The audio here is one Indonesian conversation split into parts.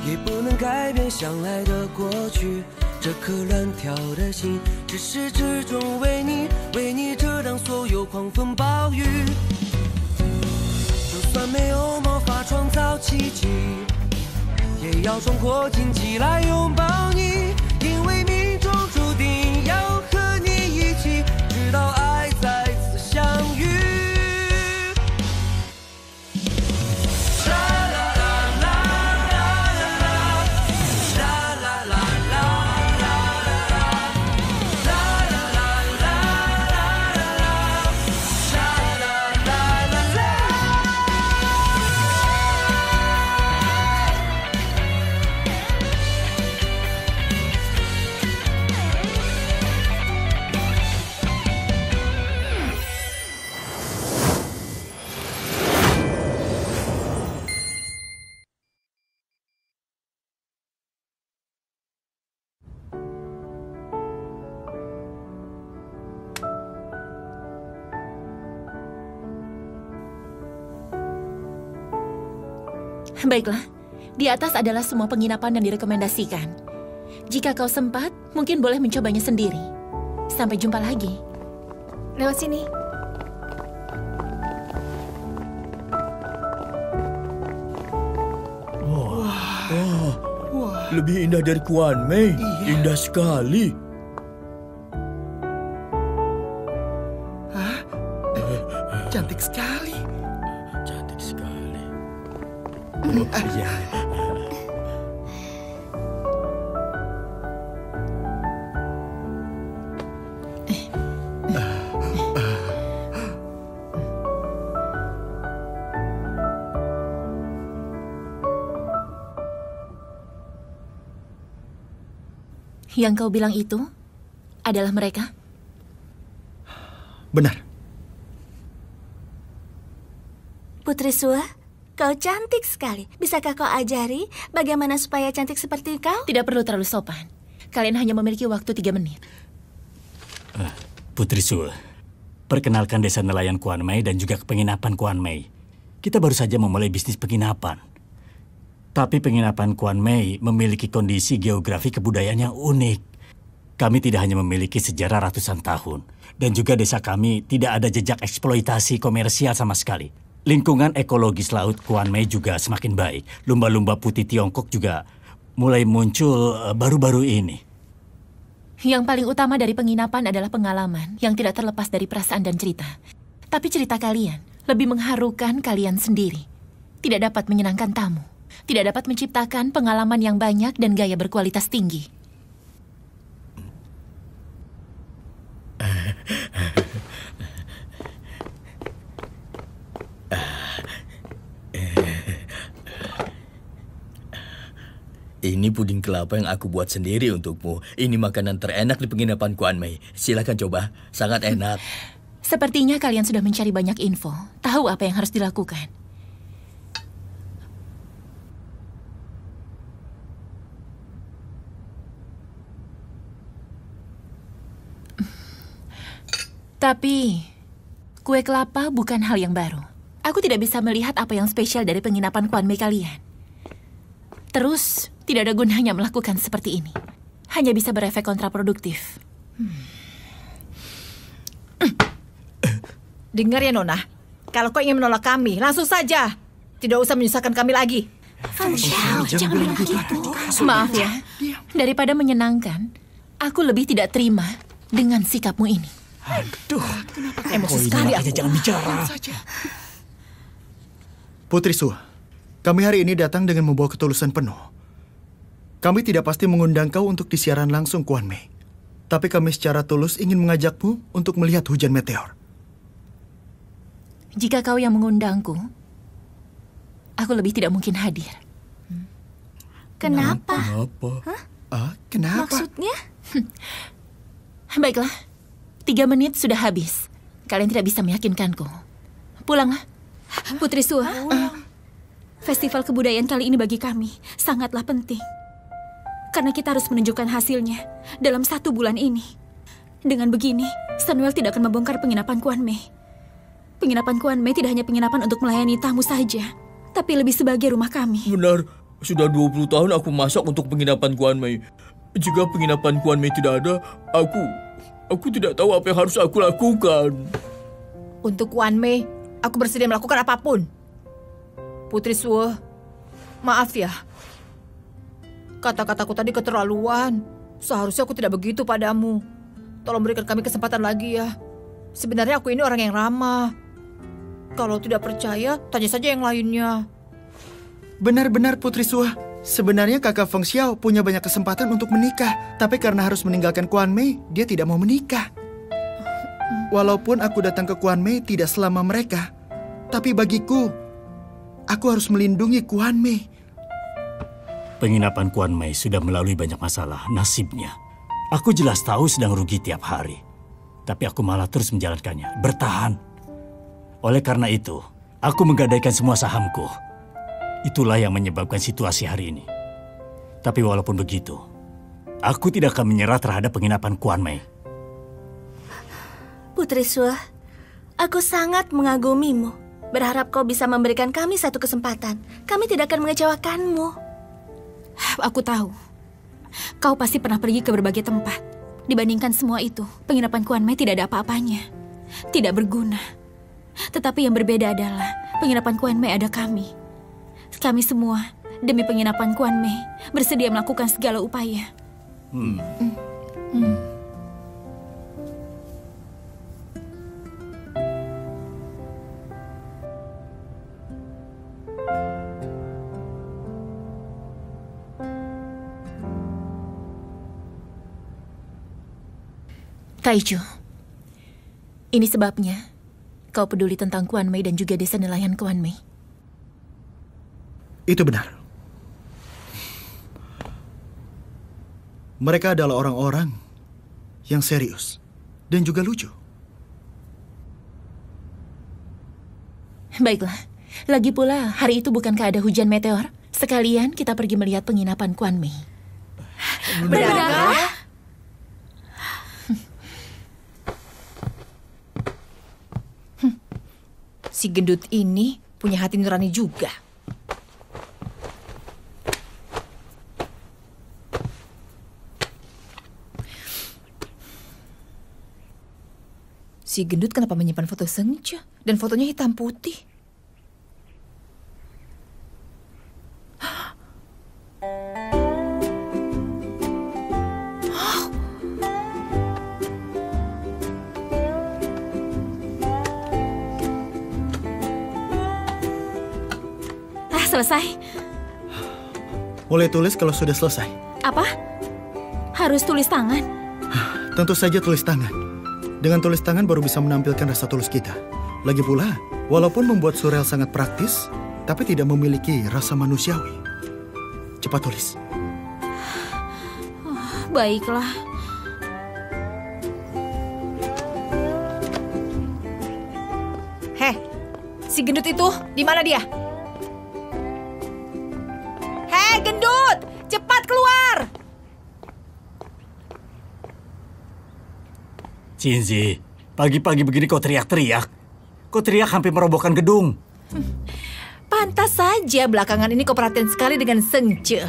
也不能改变相爱的过去。这颗乱跳的心，至始至终为你遮挡所有狂风暴雨。就算没有魔法创造奇迹，也要冲破荆棘来拥抱你，因为命中注定要和你一起，直到爱再次相遇。Baiklah, di atas adalah semua penginapan yang direkomendasikan. Jika kau sempat, mungkin boleh mencobanya sendiri. Sampai jumpa lagi. Lewat sini. Wah, lebih indah dari Kuan Mei. Iya. Indah sekali. Hah? Cantik sekali. Cantik sekali. Iya. Yang kau bilang itu adalah mereka? Benar. Putri Sua, kau cantik sekali. Bisakah kau ajari bagaimana supaya cantik seperti kau? Tidak perlu terlalu sopan. Kalian hanya memiliki waktu 3 menit. Putri Sua, perkenalkan desa nelayan Kuan Mei dan juga penginapan Kuan Mei. Kita baru saja memulai bisnis penginapan. Tapi penginapan Kuan Mei memiliki kondisi geografi kebudayaan yang unik. Kami tidak hanya memiliki sejarah ratusan tahun. Dan juga desa kami tidak ada jejak eksploitasi komersial sama sekali. Lingkungan ekologis laut Kuan Mei juga semakin baik. Lumba-lumba putih Tiongkok juga mulai muncul baru-baru ini. Yang paling utama dari penginapan adalah pengalaman yang tidak terlepas dari perasaan dan cerita. Tapi cerita kalian lebih mengharukan kalian sendiri. Tidak dapat menyenangkan tamu. Tidak dapat menciptakan pengalaman yang banyak dan gaya berkualitas tinggi. Ini puding kelapa yang aku buat sendiri untukmu. Ini makanan terenak di penginapan Kuan Mei. Silakan coba, sangat enak. Sepertinya kalian sudah mencari banyak info. Tahu apa yang harus dilakukan. Tapi, kue kelapa bukan hal yang baru. Aku tidak bisa melihat apa yang spesial dari penginapan Kuan Mei kalian. Terus, tidak ada gunanya melakukan seperti ini. Hanya bisa berefek kontraproduktif. Dengar ya, Nona. Kalau kau ingin menolak kami, langsung saja. Tidak usah menyusahkan kami lagi. Fan Xiao, jangan bilang begitu. Maaf ya, daripada menyenangkan, aku lebih tidak terima dengan sikapmu ini. Aduh, emosi sekali aku. Jangan bicara. Putri Su, kami hari ini datang dengan membawa ketulusan penuh. Kami tidak pasti mengundang kau untuk disiaran langsung Kuan Mei. Tapi kami secara tulus ingin mengajakmu untuk melihat hujan meteor. Jika kau yang mengundangku, aku lebih tidak mungkin hadir. Kenapa? Kenapa? Maksudnya? Baiklah, 3 menit sudah habis. Kalian tidak bisa meyakinkanku. Pulanglah. Putri Sua, festival kebudayaan kali ini bagi kami sangatlah penting. Karena kita harus menunjukkan hasilnya dalam 1 bulan ini. Dengan begini, Samuel tidak akan membongkar penginapan Kuan Mei. Penginapan Kuan Mei tidak hanya penginapan untuk melayani tamu saja, tapi lebih sebagai rumah kami. Sudah 20 tahun aku masak untuk penginapan Kuan Mei. Jika penginapan Kuan Mei tidak ada, aku tidak tahu apa yang harus aku lakukan. Untuk Kuan Mei, aku bersedia melakukan apapun. Putri Sue, maaf ya. Kata-kataku tadi keterlaluan. Seharusnya aku tidak begitu padamu. Tolong berikan kami kesempatan lagi ya. Sebenarnya aku ini orang yang ramah. Kalau tidak percaya, tanya saja yang lainnya. Benar-benar Putri Sue. Sebenarnya kakak Feng Xiao punya banyak kesempatan untuk menikah. Tapi karena harus meninggalkan Kuan Mei, dia tidak mau menikah. Walaupun aku datang ke Kuan Mei tidak selama mereka. Tapi bagiku, aku harus melindungi Kuan Mei. Penginapan Kuan Mei sudah melalui banyak masalah, nasibnya. Aku jelas tahu sedang rugi tiap hari. Tapi aku malah terus menjalankannya, bertahan. Oleh karena itu, aku menggadaikan semua sahamku. Itulah yang menyebabkan situasi hari ini. Tapi walaupun begitu, aku tidak akan menyerah terhadap penginapan Kuan Mei. Putri Sue, aku sangat mengagumimu. Berharap kau bisa memberikan kami satu kesempatan. Kami tidak akan mengecewakanmu. Aku tahu. Kau pasti pernah pergi ke berbagai tempat. Dibandingkan semua itu, penginapan Kuan Mei tidak ada apa-apanya. Tidak berguna. Tetapi yang berbeda adalah penginapan Kuan Mei ada kami. Kami semua, demi penginapan Kuan Mei, bersedia melakukan segala upaya. Taichu, ini sebabnya kau peduli tentang Kuan Mei dan juga desa nelayan Kuan Mei. Itu benar. Mereka adalah orang-orang yang serius dan juga lucu. Baiklah, lagi pula hari itu bukankah ada hujan meteor? Sekalian kita pergi melihat penginapan Kuan Mei. Benarkah? Si gendut ini punya hati nurani juga. Si gendut kenapa menyimpan foto Sengce? Dan fotonya hitam putih. Selesai. Mulai tulis kalau sudah selesai. Apa? Harus tulis tangan? Tentu saja tulis tangan. Dengan tulis tangan baru bisa menampilkan rasa tulus kita. Lagi pula, walaupun membuat surel sangat praktis, tapi tidak memiliki rasa manusiawi. Cepat tulis. Baiklah. Heh, si gendut itu di mana dia? Hei gendut, cepat keluar! Cinzi, pagi-pagi begini kau teriak-teriak. Kau teriak hampir merobohkan gedung. Pantas saja belakangan ini kau perhatian sekali dengan Sengce.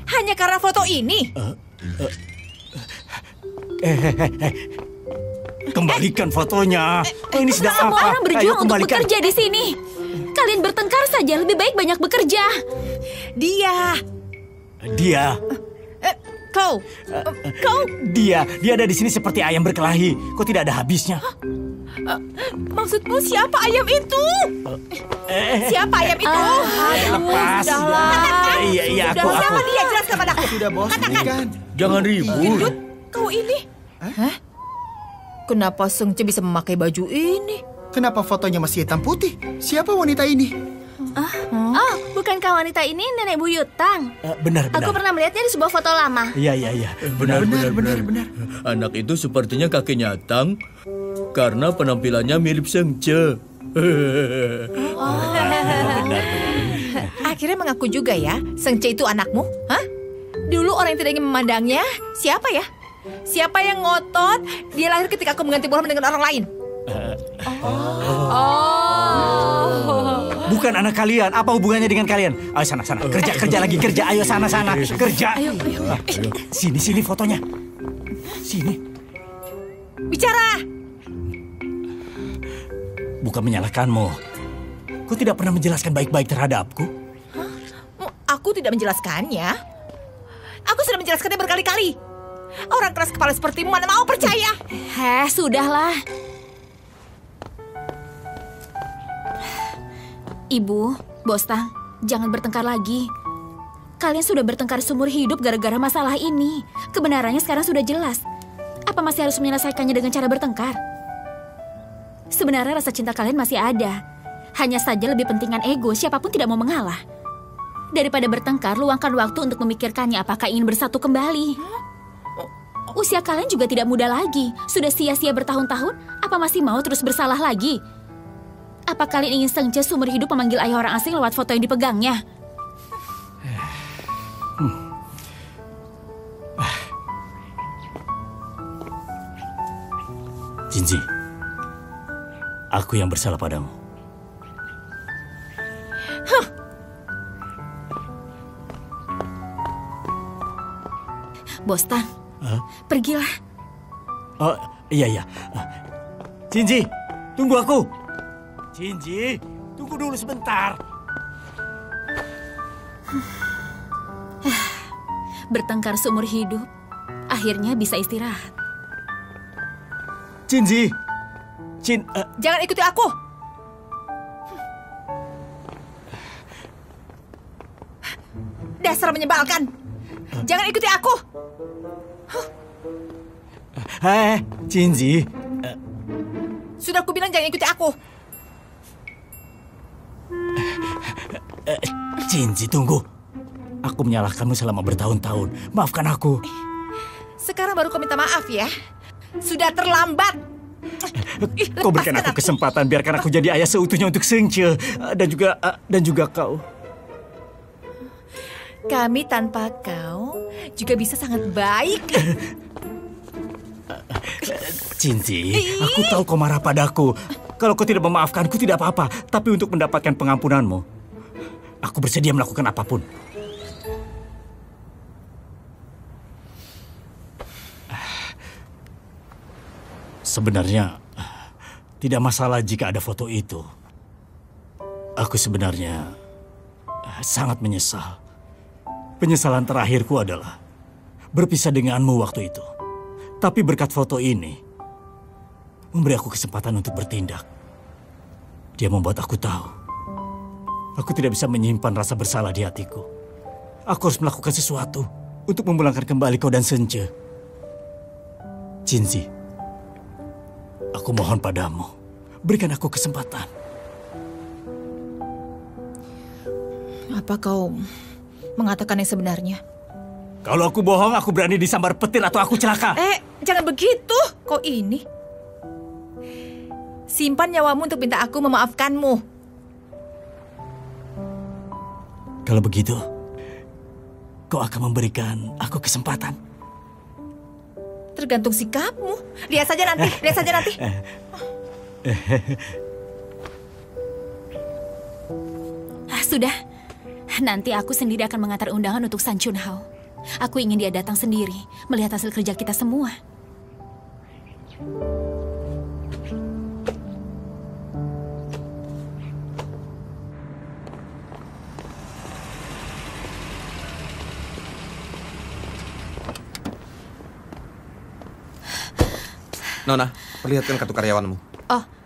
Hanya karena foto ini. Kembalikan fotonya. Ini sedang Semua apa? orang berjuang untuk kembalikan. bekerja di sini. Kalian bertengkar saja, lebih baik banyak bekerja. Dia. Kau. Dia ada di sini seperti ayam berkelahi. Kok tidak ada habisnya? Maksudmu siapa ayam itu? Siapa ayam itu? Lepas. Iya, aku. Siapa dia? Jelaskan padaku. Sudah bos, bukan. Jangan ribut. Gendut, kau ini? Hah? Kenapa Sengce bisa memakai baju ini? Kenapa fotonya masih hitam putih? Siapa wanita ini? Oh, bukankah wanita ini nenek Buyutang? Benar. Aku pernah melihatnya di sebuah foto lama. Iya. Benar. Anak itu sepertinya kakeknya Tang karena penampilannya mirip Sengce. Benar. Akhirnya mengaku juga ya, Sengce itu anakmu? Hah? Dulu orang yang tidak ingin memandangnya, siapa ya? Siapa yang ngotot? Dia lahir ketika aku mengganti bohlam dengan orang lain. bukan anak kalian. Apa hubungannya dengan kalian? Ayo sana. Kerja lagi, kerja. Ayo sana. Kerja. Ayo. Sini fotonya. Sini. Bicara! Bukan menyalahkanmu. Kau tidak pernah menjelaskan baik-baik terhadapku. Aku tidak menjelaskannya. Aku sudah menjelaskannya berkali-kali. Orang keras kepala sepertimu mana mau percaya? Sudahlah. Ibu, Bostang, jangan bertengkar lagi. Kalian sudah bertengkar seumur hidup gara-gara masalah ini. Kebenarannya sekarang sudah jelas. Apa masih harus menyelesaikannya dengan cara bertengkar? Sebenarnya rasa cinta kalian masih ada. Hanya saja lebih pentingkan ego, siapapun tidak mau mengalah. Daripada bertengkar, luangkan waktu untuk memikirkannya apakah ingin bersatu kembali. Usia kalian juga tidak muda lagi. Sudah sia-sia bertahun-tahun, apa masih mau terus bersalah lagi? Apa kalian ingin Sengce seumur hidup memanggil ayah orang asing lewat foto yang dipegangnya? Jinji, aku yang bersalah padamu. Bostang, pergilah. Oh, iya. Jinji, tunggu aku. Jinji, tunggu dulu sebentar. Bertengkar seumur hidup, akhirnya bisa istirahat. Jinji, Jangan ikuti aku. Dasar menyebalkan. Jangan ikuti aku. Jinji. Sudah aku bilang jangan ikuti aku. Jinji, tunggu. Aku menyalahkanmu selama bertahun-tahun. Maafkan aku. Sekarang baru kau minta maaf ya. Sudah terlambat. Kau berikan aku kesempatan, biarkan aku jadi ayah seutuhnya untuk Sengce dan juga kau. Kami tanpa kau juga bisa sangat baik. Jinji, aku tahu kau marah padaku. Kalau kau tidak memaafkanku tidak apa-apa, tapi untuk mendapatkan pengampunanmu, aku bersedia melakukan apapun. Sebenarnya, tidak masalah jika ada foto itu. Aku sebenarnya sangat menyesal. Penyesalan terakhirku adalah berpisah denganmu waktu itu. Tapi berkat foto ini, memberi aku kesempatan untuk bertindak. Dia membuat aku tahu. Aku tidak bisa menyimpan rasa bersalah di hatiku. Aku harus melakukan sesuatu untuk memulangkan kembali kau dan Sengce. Jinzi, aku mohon padamu, berikan aku kesempatan. Apa kau mengatakan yang sebenarnya? Kalau aku bohong, aku berani disambar petir atau aku celaka. Jangan begitu. Kau ini. Simpan nyawamu untuk minta aku memaafkanmu. Kalau begitu, kau akan memberikan aku kesempatan. Tergantung sikapmu. Lihat saja nanti. Sudah. Nanti aku sendiri akan mengantar undangan untuk San Chunhao. Aku ingin dia datang sendiri, melihat hasil kerja kita semua. Nona, perlihatkan kartu karyawanmu.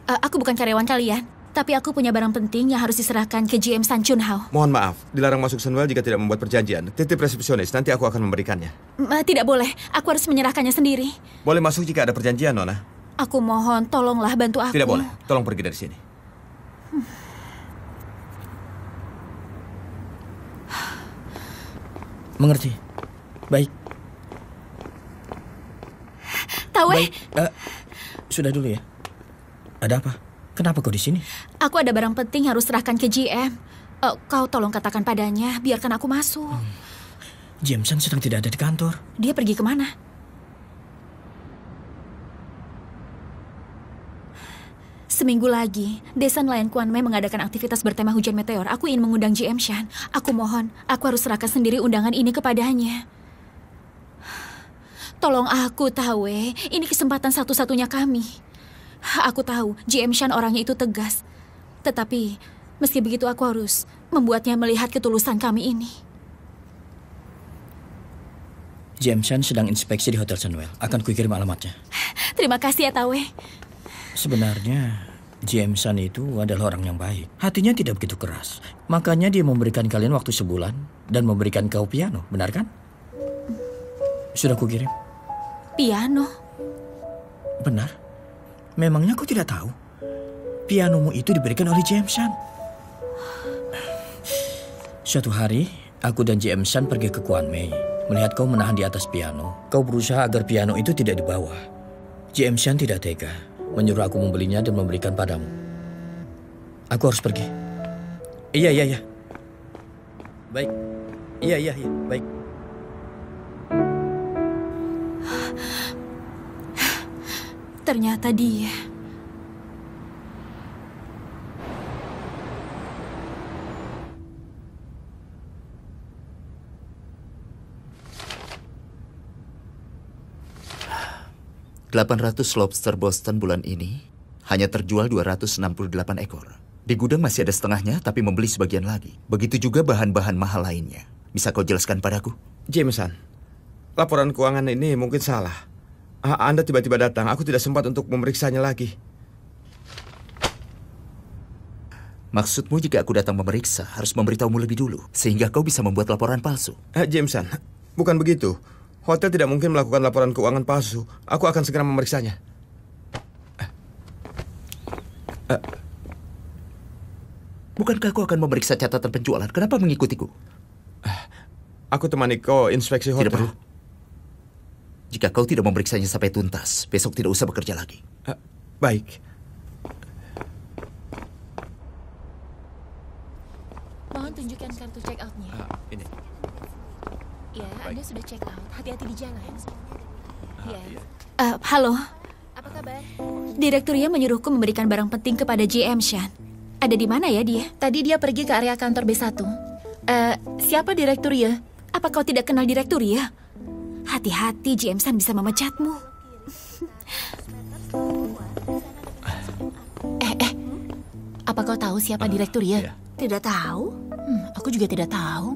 Aku bukan karyawan kalian. Tapi aku punya barang penting yang harus diserahkan ke GM San Chunhao. Mohon maaf, dilarang masuk Sunwell jika tidak membuat perjanjian. Titip resepsionis, nanti aku akan memberikannya. Tidak boleh, aku harus menyerahkannya sendiri. Boleh masuk jika ada perjanjian, Nona. Aku mohon, tolonglah bantu aku. Tidak boleh, tolong pergi dari sini. Mengerti. Baik. Tawe. Baik, sudah dulu ya. Ada apa? Kenapa kau di sini? Aku ada barang penting harus serahkan ke GM. Kau tolong katakan padanya, biarkan aku masuk. Jameson sedang tidak ada di kantor. Dia pergi kemana? Seminggu lagi, Desa Nelayan Kuan Mei mengadakan aktivitas bertema hujan meteor. Aku ingin mengundang GM Shan. Aku mohon, aku harus serahkan sendiri undangan ini kepadanya. Tolong aku, Tawe. Ini kesempatan satu-satunya kami. Aku tahu, GM Shan orangnya itu tegas. Tetapi, meski begitu aku harus membuatnya melihat ketulusan kami ini. GM Shan sedang inspeksi di Hotel Sunwell. Akan kukirim alamatnya. Terima kasih ya, Tawe. Sebenarnya, GM Shan itu adalah orang yang baik. Hatinya tidak begitu keras. Makanya dia memberikan kalian waktu sebulan dan memberikan kau piano, benar kan? Sudah kukirim. Piano? Benar. Memangnya kau tidak tahu? Pianomu itu diberikan oleh GM Shan. Suatu hari, aku dan GM Shan pergi ke Kuan Mei. Melihat kau menahan di atas piano, kau berusaha agar piano itu tidak di bawah. GM Shan tidak tega, menyuruh aku membelinya dan memberikan padamu. Aku harus pergi. Iya. Baik. Iya, baik. Ternyata dia. $800 lobster Boston bulan ini hanya terjual 268 ekor. Di gudang masih ada setengahnya, tapi membeli sebagian lagi. Begitu juga bahan-bahan mahal lainnya. Bisa kau jelaskan padaku? Jameson, laporan keuangan ini mungkin salah. Anda tiba-tiba datang, aku tidak sempat untuk memeriksanya lagi. Maksudmu jika aku datang memeriksa, harus memberitahumu lebih dulu, sehingga kau bisa membuat laporan palsu? Jameson, bukan begitu. Hotel tidak mungkin melakukan laporan keuangan palsu. Aku akan segera memeriksanya. Bukankah kau akan memeriksa catatan penjualan? Kenapa mengikutiku? Aku temani kau inspeksi hotel. Tidak perlu. Jika kau tidak memeriksanya sampai tuntas, besok tidak usah bekerja lagi. Baik. Mohon tunjukkan kartu check out-nya. Ini. Ya, Anda sudah check out. Hati-hati di jalan. Ya. Halo. Apa kabar? Direktur Ria menyuruhku memberikan barang penting kepada GM Shan. Ada di mana ya dia? Tadi dia pergi ke area kantor B1. Siapa Direktur Ria? Apa kau tidak kenal Direktur Ria? Hati-hati, GM Shan bisa memecatmu. Apa kau tahu siapa Direktur Ria? Iya. Tidak tahu. Aku juga tidak tahu.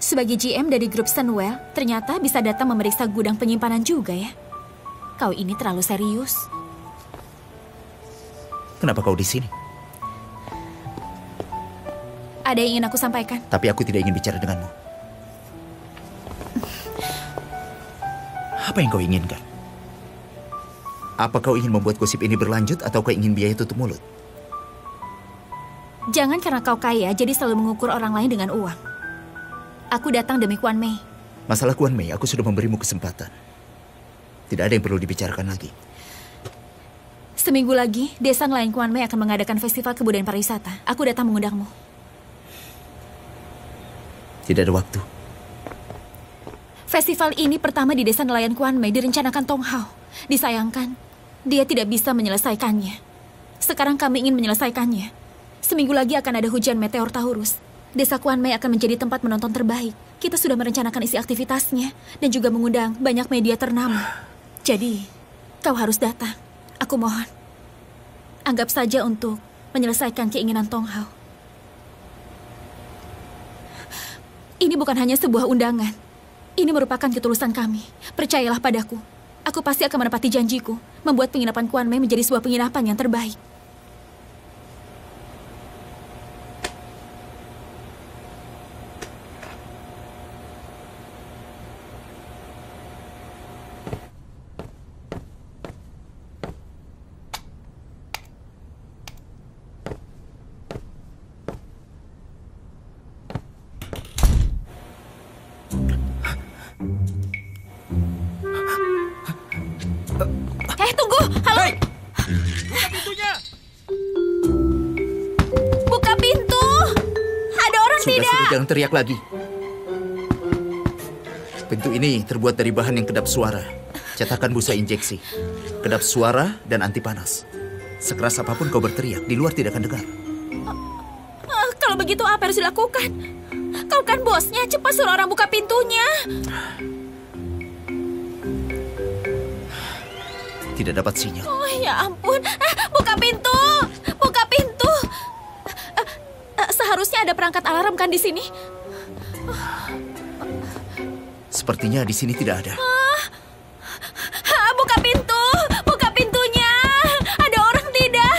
Sebagai GM dari grup Sunwell, ternyata bisa datang memeriksa gudang penyimpanan juga ya. Kau ini terlalu serius. Kenapa kau di sini? Ada yang ingin aku sampaikan. Tapi aku tidak ingin bicara denganmu. Apa yang kau inginkan? Apa kau ingin membuat gosip ini berlanjut atau kau ingin biaya tutup mulut? Jangan karena kau kaya, jadi selalu mengukur orang lain dengan uang. Aku datang demi Kuan Mei. Masalah Kuan Mei, aku sudah memberimu kesempatan. Tidak ada yang perlu dibicarakan lagi. Seminggu lagi, Desa Nelayan Kuan Mei akan mengadakan festival kebudayaan pariwisata. Aku datang mengundangmu. Tidak ada waktu. Festival ini pertama di desa nelayan Kuan Mei direncanakan Tong Hao. Disayangkan, dia tidak bisa menyelesaikannya. Sekarang kami ingin menyelesaikannya. Seminggu lagi akan ada hujan meteor Taurus. Desa Kuan Mei akan menjadi tempat menonton terbaik. Kita sudah merencanakan isi aktivitasnya dan juga mengundang banyak media ternama. Jadi, kau harus datang. Aku mohon. Anggap saja untuk menyelesaikan keinginan Tong Hao. Ini bukan hanya sebuah undangan. Ini merupakan ketulusan kami. Percayalah padaku. Aku pasti akan menepati janjiku, membuat penginapan Kuan Mei menjadi sebuah penginapan yang terbaik. Tunggu! Halo! Hei! Buka pintunya! Buka pintu! Ada orang tidak? Sudah, jangan teriak lagi. Pintu ini terbuat dari bahan yang kedap suara. Cetakan busa injeksi. Kedap suara dan anti panas. Sekeras apapun kau berteriak, di luar tidak akan dengar. Kalau begitu apa harus dilakukan? Kau kan bosnya, cepat suruh orang buka pintunya. Tidak dapat sinyal. Oh ya ampun, buka pintu! Buka pintu! Seharusnya ada perangkat alarm kan di sini? Sepertinya di sini tidak ada. Buka pintu! Buka pintunya! Ada orang tidak?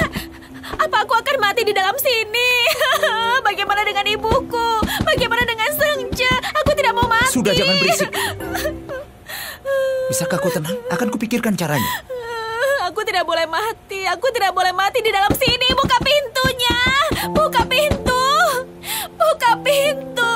Apa aku akan mati di dalam sini? Bagaimana dengan ibuku? Bagaimana dengan Sengce? Aku tidak mau mati. Sudah, jangan berisik. Bisakah kau tenang? Akan kupikirkan caranya. Aku tidak boleh mati. Aku tidak boleh mati di dalam sini. Buka pintunya. Buka pintu. Buka pintu.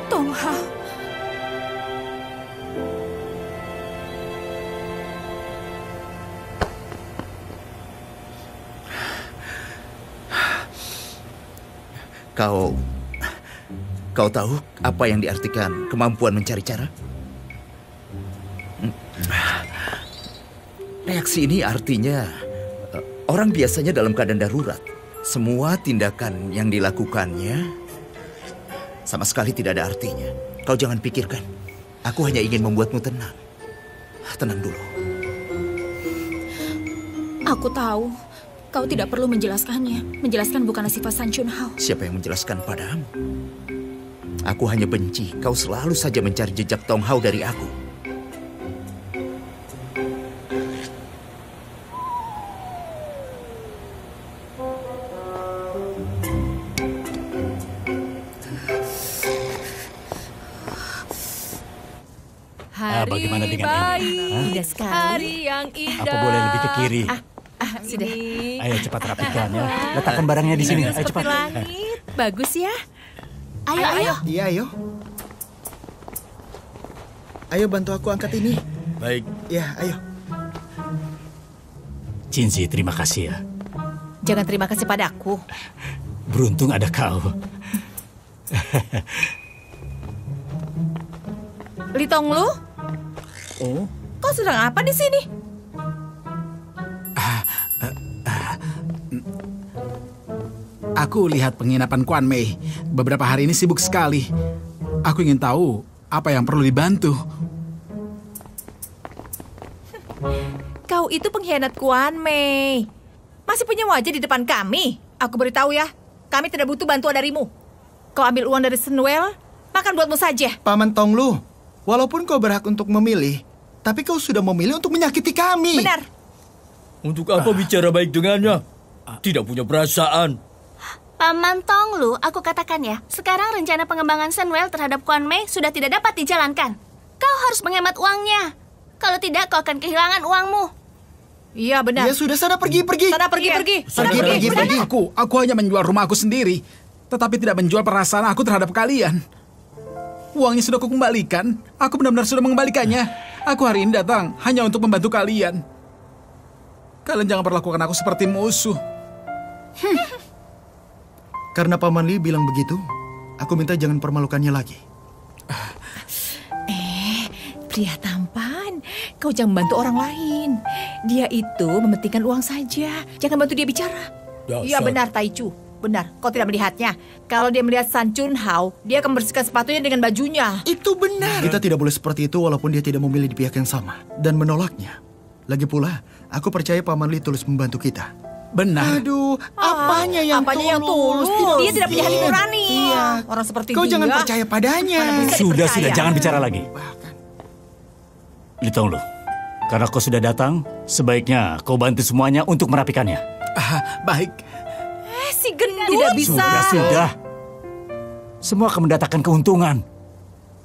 Tong Hao. Kau tahu apa yang diartikan kemampuan mencari cara? Reaksi ini artinya orang biasanya dalam keadaan darurat. Semua tindakan yang dilakukannya sama sekali tidak ada artinya. Kau jangan pikirkan. Aku hanya ingin membuatmu tenang. Tenang dulu. Aku tahu. Kau tidak perlu menjelaskannya. Menjelaskan bukanlah sifat San Chun Hao. Siapa yang menjelaskan padamu? Aku hanya benci kau selalu saja mencari jejak Tong Hao dari aku. Bagaimana dengan ini? Indah sekali. Hari yang indah. Apa boleh lebih ke kiri? Sudah. Ayo cepat rapikan ya. Letakkan barangnya di sini. Ayo cepat. Langit. Bagus ya. Ayo. Iya, ayo. Ayo bantu aku angkat ini. Baik. Ya, ayo. Cinzi, terima kasih ya. Jangan terima kasih padaku. Beruntung ada kau. Li Tonglu? Oh, Kau sedang apa di sini? Aku lihat penginapan Kuan Mei. Beberapa hari ini sibuk sekali. Aku ingin tahu apa yang perlu dibantu. Kau itu pengkhianat Kuan Mei. Masih punya wajah di depan kami. Aku beritahu ya, kami tidak butuh bantuan darimu. Kau ambil uang dari Senwell, makan buatmu saja. Paman Tonglu, walaupun kau berhak untuk memilih, tapi kau sudah memilih untuk menyakiti kami. Benar. Untuk apa bicara baik dengannya? Tidak punya perasaan. Paman Tonglu, aku katakan ya, sekarang rencana pengembangan Senwell terhadap Kuan Mei sudah tidak dapat dijalankan. Kau harus menghemat uangnya. Kalau tidak, kau akan kehilangan uangmu. Iya benar. Ya sudah, sana pergi. Sana pergi. Pergi. Aku hanya menjual rumahku sendiri, tetapi tidak menjual perasaan aku terhadap kalian. Uangnya sudah aku kembalikan. Aku benar-benar sudah mengembalikannya. Aku hari ini datang hanya untuk membantu kalian. Kalian jangan perlakukan aku seperti musuh. Karena Paman Li bilang begitu, aku minta jangan permalukannya lagi. Pria tampan, kau jangan membantu orang lain. Dia itu mementingkan uang saja. Jangan bantu dia bicara. Iya benar, Taichu. Benar, kau tidak melihatnya. Kalau dia melihat San Chun Hao, dia akan membersihkan sepatunya dengan bajunya. Itu benar. Kita tidak boleh seperti itu walaupun dia tidak memilih di pihak yang sama dan menolaknya. Lagi pula, aku percaya Paman Li tulus membantu kita. Benar. Aduh, apanya yang tulus? Dia tidak punya hati nurani. Iya. Orang seperti Kau dia. jangan percaya padanya. Sudah, jangan bicara lagi. Li Tonglu, karena kau sudah datang, sebaiknya kau bantu semuanya untuk merapikannya. Baik. Si gendut. Tidak bisa. Sudah. Semua akan mendatangkan keuntungan.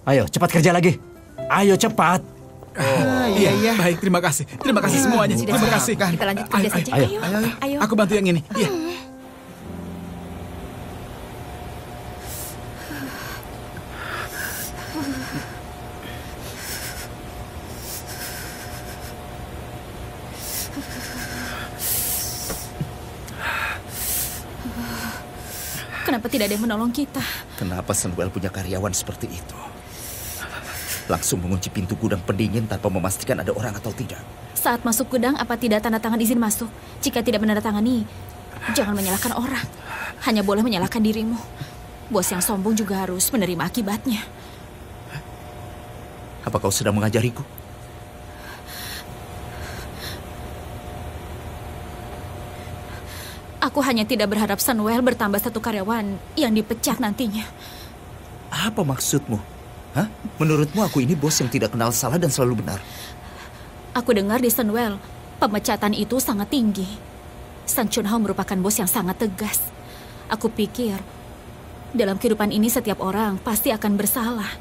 Ayo, cepat kerja lagi. Ayo, cepat. Iya. Baik, terima kasih. Terima kasih semuanya. Terima kasih. Kita lanjut kerja saja. Ayo. Aku bantu yang ini. Iya. Kenapa tidak ada yang menolong kita? Kenapa Senwell punya karyawan seperti itu? Langsung mengunci pintu gudang pendingin tanpa memastikan ada orang atau tidak. Saat masuk gudang, apa tidak tanda tangan izin masuk? Jika tidak menandatangani, jangan menyalahkan orang. Hanya boleh menyalahkan dirimu. Bos yang sombong juga harus menerima akibatnya. Apa kau sedang mengajariku? Aku hanya tidak berharap Senwell bertambah satu karyawan yang dipecat nantinya. Apa maksudmu? Hah? Menurutmu aku ini bos yang tidak kenal salah dan selalu benar? Aku dengar di Senwell, pemecatan itu sangat tinggi. San Chun Hao merupakan bos yang sangat tegas. Aku pikir, dalam kehidupan ini setiap orang pasti akan bersalah.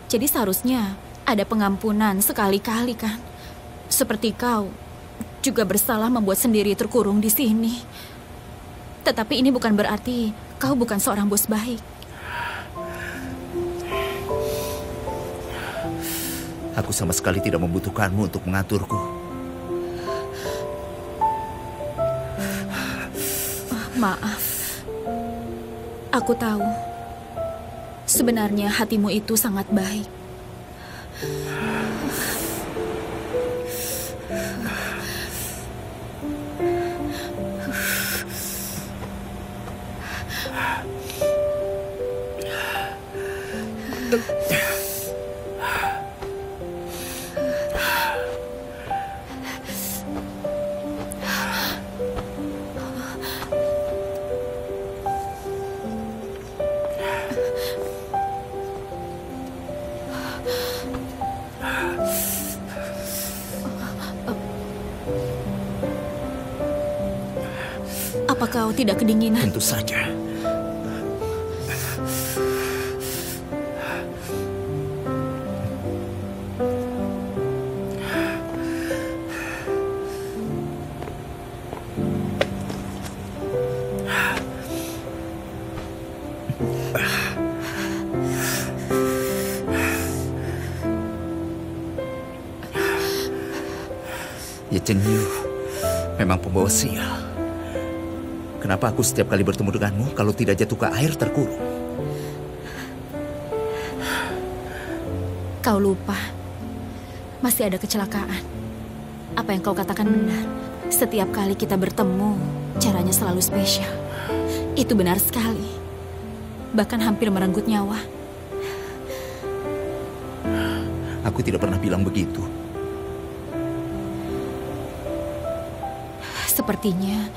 Jadi seharusnya ada pengampunan sekali-kali kan? Seperti kau juga bersalah membuat sendiri terkurung di sini. Tetapi ini bukan berarti kau bukan seorang bos baik. Aku sama sekali tidak membutuhkanmu untuk mengaturku. Maaf. Aku tahu. Sebenarnya hatimu itu sangat baik. Apa kau tidak kedinginan? Tentu saja. Ye Chen Yu memang pembawa sial. Kenapa aku setiap kali bertemu denganmu, kalau tidak jatuh ke air terkurung? Kau lupa. Masih ada kecelakaan. Apa yang kau katakan benar. Setiap kali kita bertemu, caranya selalu spesial. Itu benar sekali. Bahkan hampir merenggut nyawa. Aku tidak pernah bilang begitu. Sepertinya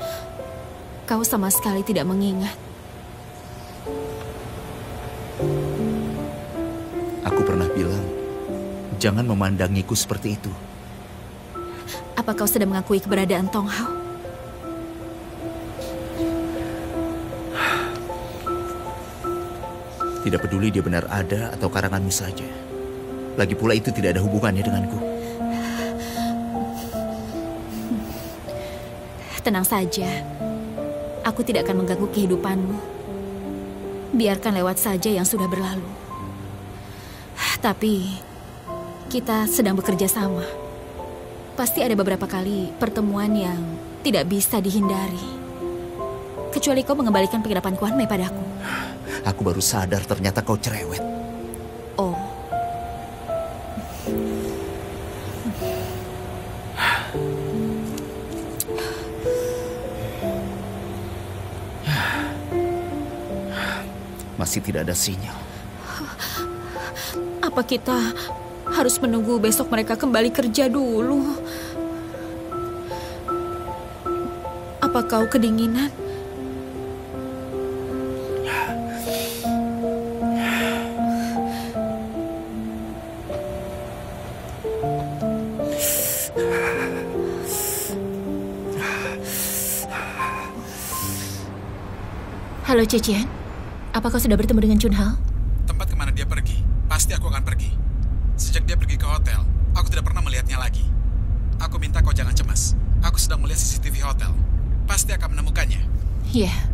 kau sama sekali tidak mengingat. Aku pernah bilang, jangan memandangiku seperti itu. Apa kau sedang mengakui keberadaan Tong Hao? Tidak peduli dia benar ada atau karanganmu saja. Lagi pula itu tidak ada hubungannya denganku. Tenang saja. Aku tidak akan mengganggu kehidupanmu. Biarkan lewat saja yang sudah berlalu. Tapi kita sedang bekerja sama. Pasti ada beberapa kali pertemuan yang tidak bisa dihindari. Kecuali kau mengembalikan penginapan Kuan Mei padaku. Aku baru sadar ternyata kau cerewet. Oh. Masih tidak ada sinyal. Apa kita harus menunggu besok mereka kembali kerja dulu? Apa kau kedinginan? Halo Cecian, apa kau sudah bertemu dengan Junhao? Tempat kemana dia pergi, pasti aku akan pergi. Sejak dia pergi ke hotel, aku tidak pernah melihatnya lagi. Aku minta kau jangan cemas. Aku sedang melihat CCTV hotel. Pasti akan menemukannya. Iya.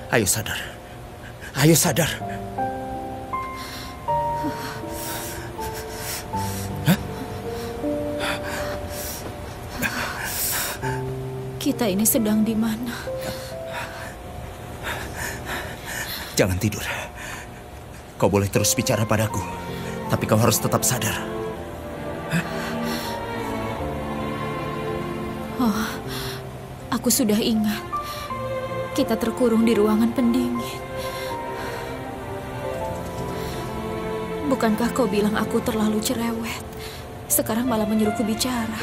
Ayo sadar. Ayo sadar. Kita ini sedang di mana? Jangan tidur. Kau boleh terus bicara padaku, tapi kau harus tetap sadar. Oh, aku sudah ingat. Kita terkurung di ruangan pendingin. Bukankah kau bilang aku terlalu cerewet? Sekarang malah menyuruhku bicara.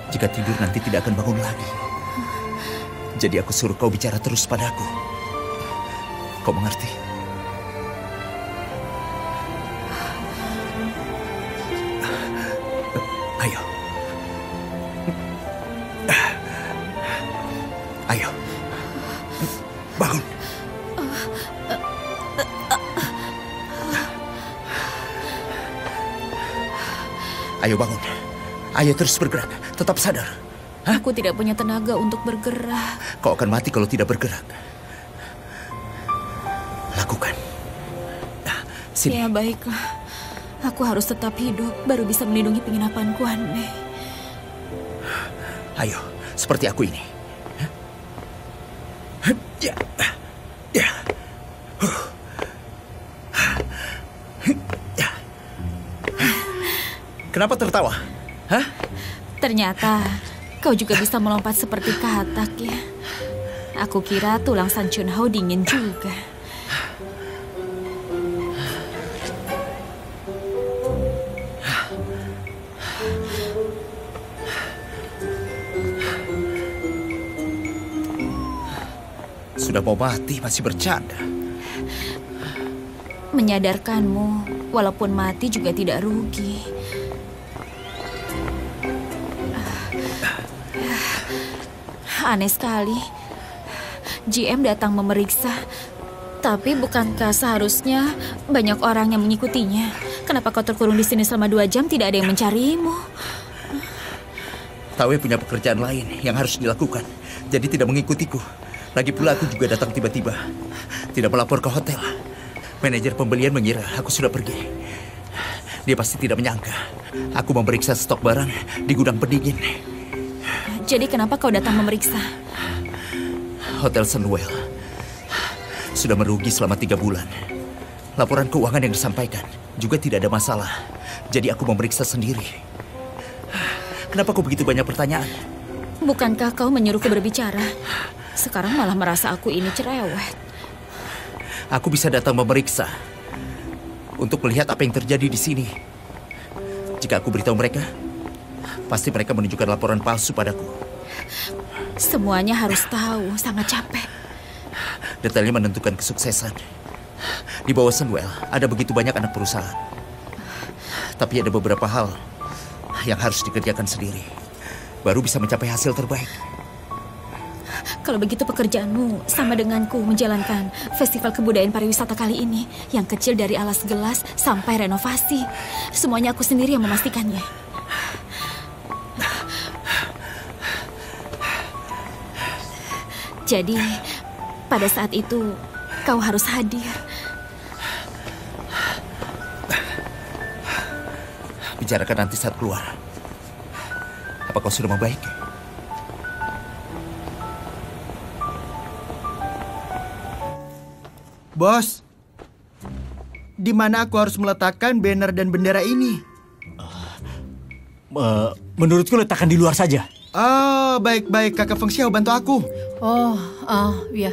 Jika tidur nanti tidak akan bangun lagi. Jadi aku suruh kau bicara terus padaku. Kau mengerti? Ayo. Ayo. Bangun. Ayo bangun. Ayo terus bergerak. Tetap sadar. Hah? Aku tidak punya tenaga untuk bergerak. Kau akan mati kalau tidak bergerak. Lakukan. Sini. Ya baiklah. Aku harus tetap hidup baru bisa melindungi penginapan Kuan Mei. Ayo, seperti aku ini. Ya. Ya. Kenapa tertawa? Hah? Ternyata kau juga bisa melompat seperti katak ya. Aku kira tulang San Junhao dingin juga. Sudah mau mati masih bercanda. Menyadarkanmu, walaupun mati juga tidak rugi. Aneh sekali. GM datang memeriksa. Tapi bukankah seharusnya banyak orang yang mengikutinya? Kenapa kau terkurung di sini selama 2 jam tidak ada yang mencarimu? Tawe punya pekerjaan lain yang harus dilakukan. Jadi tidak mengikutiku. Lagi pula aku juga datang tiba-tiba. Tidak melapor ke hotel. Manajer pembelian mengira aku sudah pergi. Dia pasti tidak menyangka aku memeriksa stok barang di gudang pendingin. Jadi kenapa kau datang memeriksa? Hotel Sunwell sudah merugi selama 3 bulan. Laporan keuangan yang disampaikan juga tidak ada masalah. Jadi aku memeriksa sendiri. Kenapa kau begitu banyak pertanyaan? Bukankah kau menyuruhku berbicara? Sekarang malah merasa aku ini cerewet. Aku bisa datang memeriksa untuk melihat apa yang terjadi di sini. Jika aku beritahu mereka, pasti mereka menunjukkan laporan palsu padaku. Semuanya harus tahu, sangat capek. Detailnya menentukan kesuksesan. Di bawah Sunwell ada begitu banyak anak perusahaan. Tapi ada beberapa hal yang harus dikerjakan sendiri, baru bisa mencapai hasil terbaik. Kalau begitu pekerjaanmu sama denganku menjalankan festival kebudayaan pariwisata kali ini. Yang kecil dari alas gelas sampai renovasi. Semuanya aku sendiri yang memastikannya. Jadi, pada saat itu kau harus hadir. Bicarakan nanti saat keluar. Apa kau sudah membaik? Bos, di mana aku harus meletakkan banner dan bendera ini? Menurutku letakkan di luar saja. Oh, baik-baik. Kakak Feng Xiao bantu aku. Ya.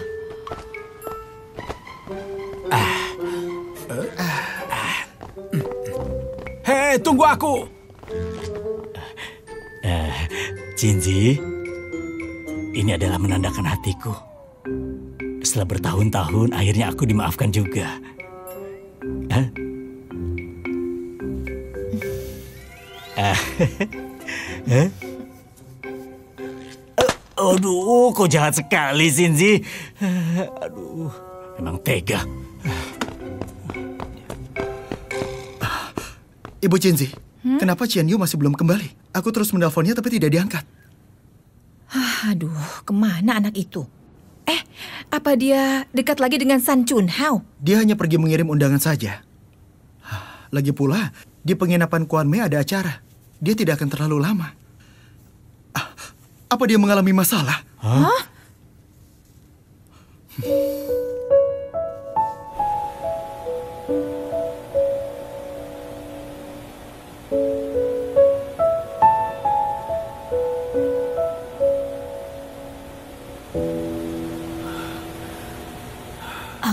Hei, tunggu aku. Jinzi, ini adalah menandakan hatiku. Setelah bertahun-tahun, akhirnya aku dimaafkan juga. Aduh, kok jahat sekali, Jinzi. Aduh, memang tega. Ibu Jinzi, kenapa Qian Yu masih belum kembali? Aku terus menelponnya tapi tidak diangkat. Aduh, kemana anak itu? Apa dia dekat lagi dengan San Chun Hao? Dia hanya pergi mengirim undangan saja. Lagi pula, di penginapan Kuan Mei ada acara. Dia tidak akan terlalu lama. Apa dia mengalami masalah? Hah?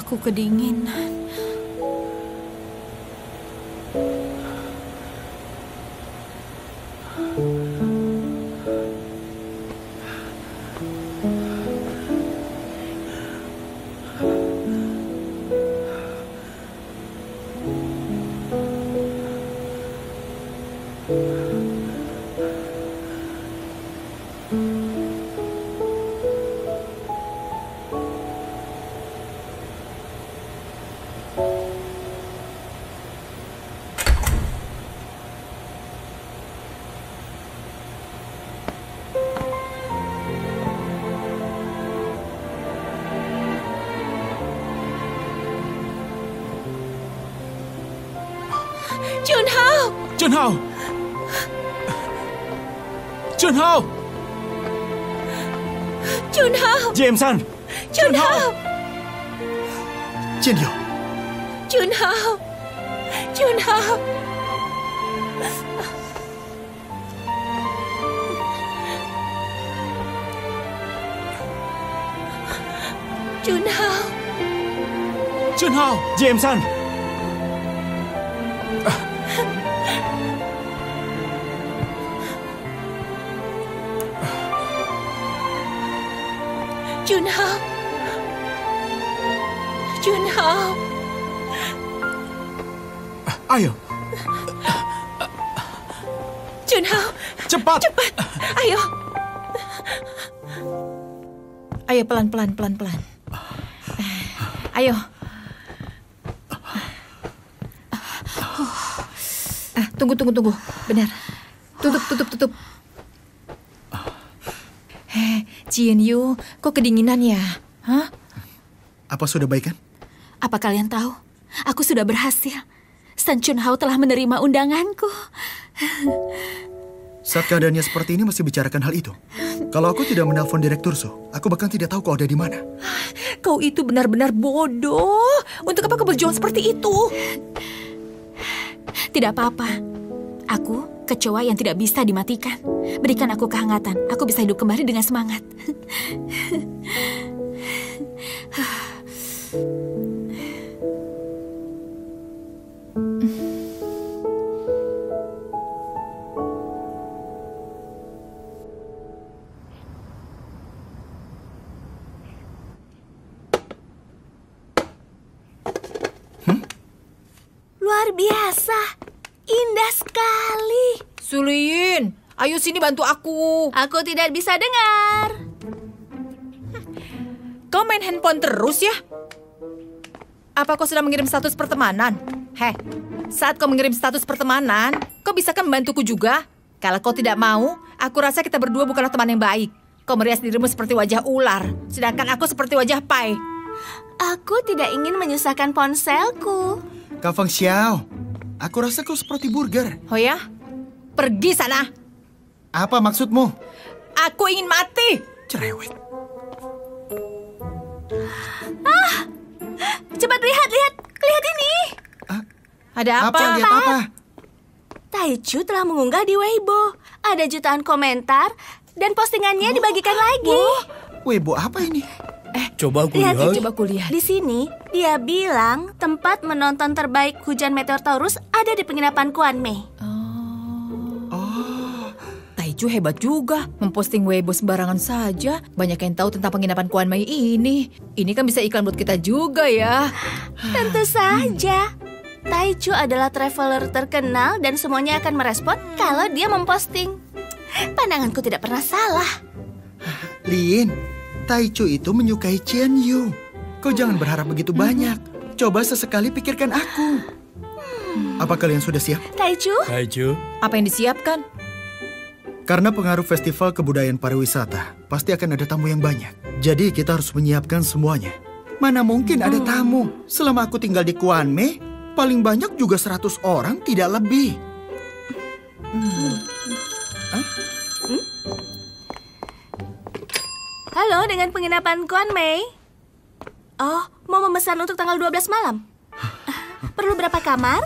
Aku kedinginan. Junhao! Junhao! Junhao! Junhao! Jameson! Junhao! Qian Yu! Junhao! Junhao! Junhao! Junhao! Jameson! Junhao! Junhao! Ayo! Junhao! Cepat! Cepat! Ayo! Ayo pelan-pelan. Ayo. Tunggu. Benar. Tutup. Qian Yu, kok kedinginan ya? Hah? Apa sudah baik kan? Apa kalian tahu? Aku sudah berhasil. San Chun Hao telah menerima undanganku. Saat keadaannya seperti ini masih bicarakan hal itu. Kalau aku tidak menelpon Direktur Su, aku bahkan tidak tahu kau ada di mana. Kau itu benar-benar bodoh. Untuk apa kau berjuang seperti itu? Tidak apa-apa. Aku kecoa yang tidak bisa dimatikan. Berikan aku kehangatan. Aku bisa hidup kembali dengan semangat. Luar biasa. Indah sekali. Sulin, ayo sini bantu aku. Aku tidak bisa dengar. Kau main handphone terus ya? Apa kau sedang mengirim status pertemanan? Saat kau mengirim status pertemanan, kau bisa kan membantuku juga? Kalau kau tidak mau, aku rasa kita berdua bukanlah teman yang baik. Kau merias dirimu seperti wajah ular, sedangkan aku seperti wajah pai. Aku tidak ingin menyusahkan ponselku. Kak Feng Xiao, aku rasa kau seperti burger. Oh ya? Pergi sana. Apa maksudmu? Aku ingin mati. Cerewet. Cepat lihat ini. Ada apa? Lihat apa? Taichu telah mengunggah di Weibo. Ada jutaan komentar dan postingannya dibagikan lagi. Weibo apa ini? Coba aku Lihat, lihat. Coba kulihat. Di sini, dia bilang tempat menonton terbaik hujan meteor Taurus ada di penginapan Kuanmei. Taichu hebat juga, memposting Weibo sembarangan saja. Banyak yang tahu tentang penginapan Kuanmei ini. Ini kan bisa iklan buat kita juga ya. Tentu saja. Taichu adalah traveler terkenal dan semuanya akan merespon kalau dia memposting. Pandanganku tidak pernah salah. Lin, Taichu itu menyukai Qian Yu. Kau jangan berharap begitu banyak. Coba sesekali pikirkan aku. Apa kalian sudah siap? Taichu? Apa yang disiapkan? Karena pengaruh festival kebudayaan pariwisata, pasti akan ada tamu yang banyak. Jadi kita harus menyiapkan semuanya. Mana mungkin ada tamu? Selama aku tinggal di Kuanmei, paling banyak juga 100 orang, tidak lebih. Halo, dengan penginapan Kuanmei. Oh, mau memesan untuk tanggal 12 malam? Perlu berapa kamar?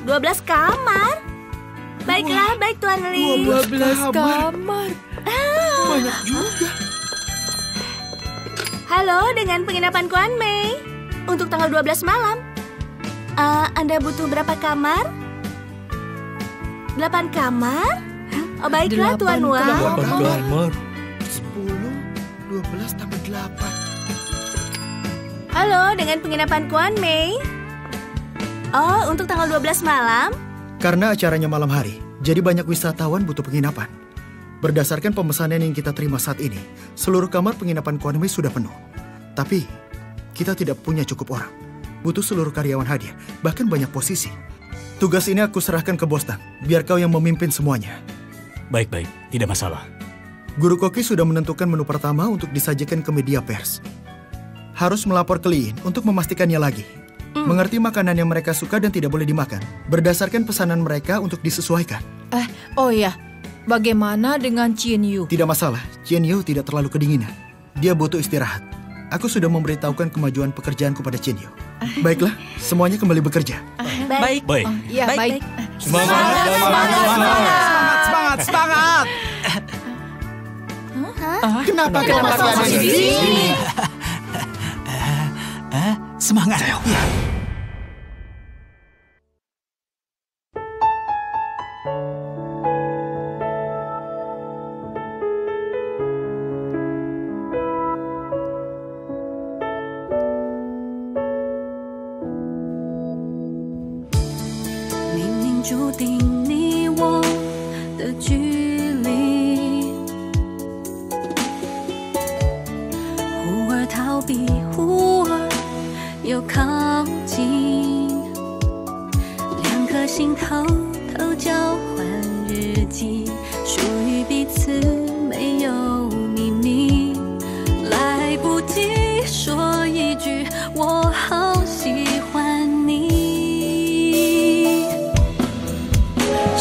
12 kamar? Baiklah, baik Tuan Li. 12 kamar. Banyak juga. Halo, dengan penginapan Kuanmei. Untuk tanggal 12 malam. Anda butuh berapa kamar? 8 kamar? Oh, baiklah Tuan Wang. 8 kamar. 10, 12 tambah 8. Halo, dengan penginapan Kuanmei. Oh, untuk tanggal 12 malam? Karena acaranya malam hari, jadi banyak wisatawan butuh penginapan. Berdasarkan pemesanan yang kita terima saat ini, seluruh kamar penginapan Kuanmei sudah penuh. Tapi, kita tidak punya cukup orang. Butuh seluruh karyawan hadir, bahkan banyak posisi. Tugas ini aku serahkan ke Bos Tang, biar kau yang memimpin semuanya. Baik-baik, tidak masalah. Guru Koki sudah menentukan menu pertama untuk disajikan ke media pers. Harus melapor ke Lin untuk memastikannya lagi. Mengerti makanan yang mereka suka dan tidak boleh dimakan. Berdasarkan pesanan mereka untuk disesuaikan. Oh ya, bagaimana dengan Qian Yu? Tidak masalah, Qian Yu tidak terlalu kedinginan. Dia butuh istirahat. Aku sudah memberitahukan kemajuan pekerjaanku pada Qian Yu. Baiklah, semuanya kembali bekerja. Baik. Baik. Ya, baik. Semangat. Kenapa kau masih ada di sini? Semangat.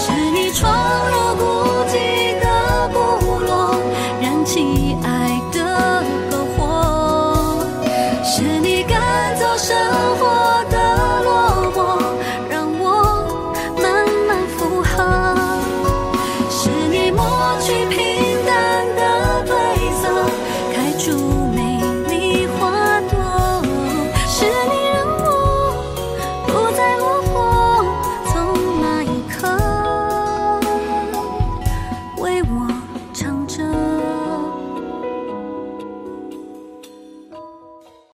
是你闯入生活